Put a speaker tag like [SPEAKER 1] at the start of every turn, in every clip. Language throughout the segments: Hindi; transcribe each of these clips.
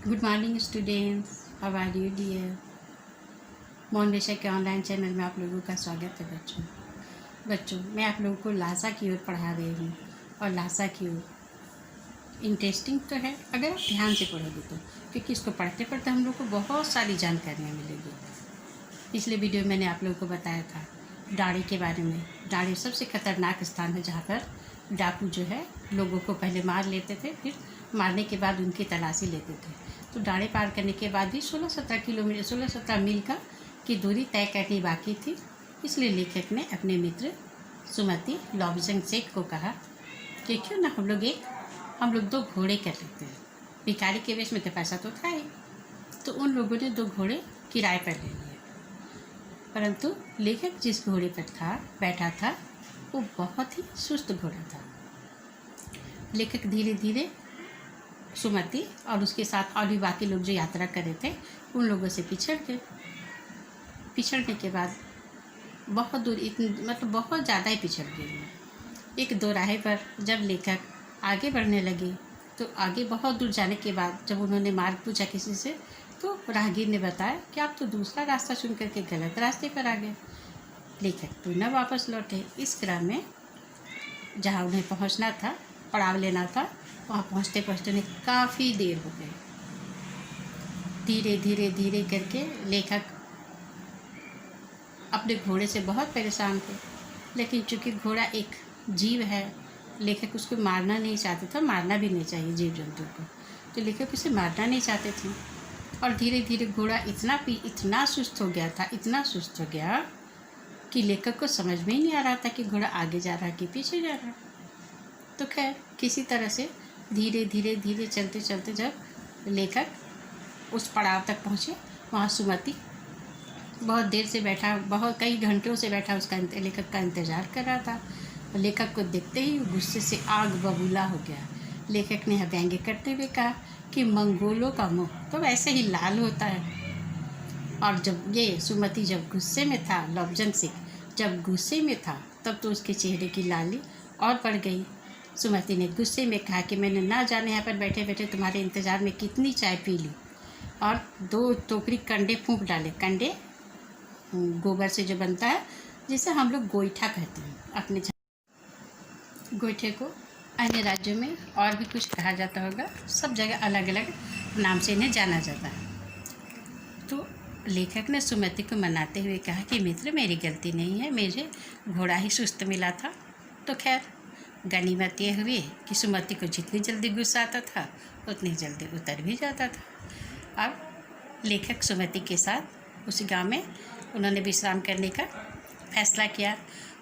[SPEAKER 1] Good morning students, how are you dear. Mohan बेशक के ऑनलाइन चैनल में आप लोगों का स्वागत है। बच्चों मैं आप लोगों को लासा की ओर पढ़ा रही हूँ और लासा की ओर इंटरेस्टिंग तो है अगर आप ध्यान से पढ़ोगे तो, क्योंकि इसको पढ़ते पढ़ते हम लोग को बहुत सारी जानकारियाँ मिलेगी। पिछले वीडियो में मैंने आप लोगों को बताया था डाढ़ी के बारे में। डाढ़ी सबसे खतरनाक स्थान है जहाँ पर डाकू जो है लोगों को पहले मार लेते थे, फिर मारने के बाद उनकी तलाशी लेते थे। तो डाढ़ी पार करने के बाद भी 16-17 किलोमीटर 16-17 मील की दूरी तय करनी बाकी थी। इसलिए लेखक ने अपने मित्र सुमति लॉबजंग सेठ को कहा कि क्यों ना हम लोग 2 घोड़े कर लेते हैं। भिखारी के वेश में तो पैसा तो था ही, तो उन लोगों ने 2 घोड़े किराए पर ले लिए। परंतु लेखक जिस घोड़े पर बैठा था वो बहुत ही सुस्त घोड़ा था। लेखक धीरे धीरे सुमति और उसके साथ और भी बाकी लोग जो यात्रा कर रहे थे उन लोगों से पिछड़ गए। पिछड़ने के बाद बहुत दूर मतलब बहुत ज़्यादा ही पिछड़ गए। एक दोराहे पर जब लेखक आगे बढ़ने लगे तो आगे बहुत दूर जाने के बाद जब उन्होंने मार्ग पूछा किसी से, तो राहगीर ने बताया कि आप तो दूसरा रास्ता चुन करके गलत रास्ते पर आ गए। लेखक पुनः वापस लौटे। इस क्रम में जहाँ उन्हें पहुँचना था, पड़ाव लेना था, वहाँ पहुँचते पहुँचते उन्हें काफ़ी देर हो गई। धीरे धीरे धीरे करके लेखक अपने घोड़े से बहुत परेशान थे, लेकिन चूँकि घोड़ा एक जीव है, लेखक उसको मारना नहीं चाहते थे। मारना भी नहीं चाहिए जीव जंतु को, तो लेखक उसे मारना नहीं चाहते थे। और धीरे धीरे घोड़ा इतना सुस्त हो गया कि लेखक को समझ में ही नहीं आ रहा था कि घोड़ा आगे जा रहा है कि पीछे जा रहा है। तो खैर किसी तरह से धीरे धीरे धीरे चलते चलते जब लेखक उस पड़ाव तक पहुँचे, वहाँ सुमति बहुत देर से बैठा, कई घंटों से बैठा लेखक का इंतज़ार कर रहा था। लेखक को देखते ही गुस्से से आग बबूला हो गया। लेखक ने व्यंग्य करते हुए कहा कि मंगोलों का मुँह तो वैसे ही लाल होता है। और जब ये सुमति जब गुस्से में था, लॉबजंग सिंह जब गुस्से में था, तब तो उसके चेहरे की लाली और बढ़ गई। सुमति ने गुस्से में कहा कि मैंने ना जाने यहाँ पर बैठे बैठे तुम्हारे इंतज़ार में कितनी चाय पी ली और 2 टोकरी कंडे फूंक डाले। कंडे गोबर से जो बनता है, जिसे हम लोग गोईठा कहते हैं। अपने गोईठे को अन्य राज्यों में और भी कुछ कहा जाता होगा, सब जगह अलग अलग नाम से इन्हें जाना जाता है। तो लेखक ने सुमति को मनाते हुए कहा कि मित्र मेरी गलती नहीं है, मुझे घोड़ा ही सुस्त मिला था। तो खैर गनीमत ये हुई कि सुमति को जितनी जल्दी गुस्सा आता था उतनी जल्दी उतर भी जाता था। अब लेखक सुमति के साथ उस गांव में उन्होंने विश्राम करने का फैसला किया।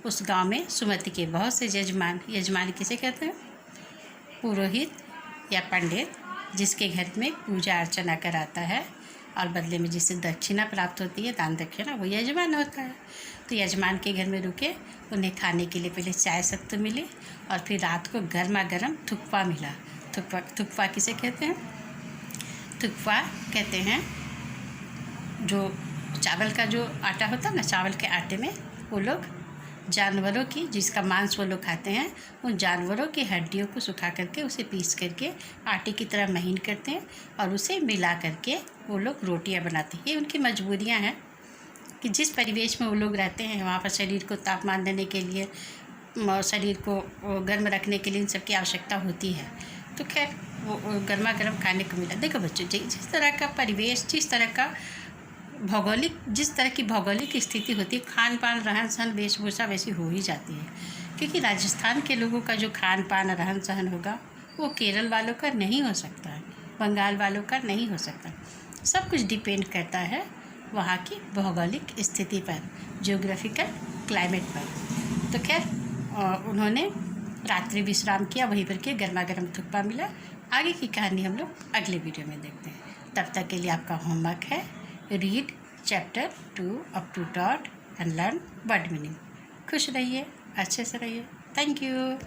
[SPEAKER 1] उस गांव में सुमति के बहुत से यजमान किसे कहते हैं? पुरोहित या पंडित, जिसके घर में पूजा अर्चना कराता है और बदले में जिससे दक्षिणा प्राप्त होती है, दान दक्षिणा, वो यजमान होता है। तो यजमान के घर में रुके, उन्हें खाने के लिए पहले चाय सत्तू मिली और फिर रात को गर्मा गर्म थुक्पा मिला। थुक्पा किसे कहते हैं? थुक्पा कहते हैं जो चावल का जो आटा होता है ना, चावल के आटे में वो लोग जानवरों की, जिसका मांस वो लोग खाते हैं, उन जानवरों की हड्डियों को सुखा करके उसे पीस करके आटे की तरह महीन करते हैं और उसे मिला करके वो लोग रोटियां बनाते हैं। ये उनकी मजबूरियां हैं कि जिस परिवेश में वो लोग रहते हैं वहाँ पर शरीर को तापमान देने के लिए, शरीर को गर्म रखने के लिए इन सब की आवश्यकता होती है। तो खैर वो गर्मा गर्म खाने को मिला। देखो बच्चों, जिस तरह का परिवेश, जिस तरह की भौगोलिक स्थिति होती है, खान पान, रहन सहन, वेशभूषा वैसी हो ही जाती है। क्योंकि राजस्थान के लोगों का जो खान पान, रहन सहन होगा वो केरल वालों का नहीं हो सकता है, बंगाल वालों का नहीं हो सकता। सब कुछ डिपेंड करता है वहाँ की भौगोलिक स्थिति पर, जियोग्राफिकल क्लाइमेट पर। तो खैर उन्होंने रात्रि विश्राम किया, वहीं पर के गर्मा गर्म थुक्पा मिला। आगे की कहानी हम लोग अगले वीडियो में देखते हैं। तब तक के लिए आपका होमवर्क है, read chapter 2 up to dot and learn word meaning. खुश रहिए, अच्छे से रहिए। Thank you.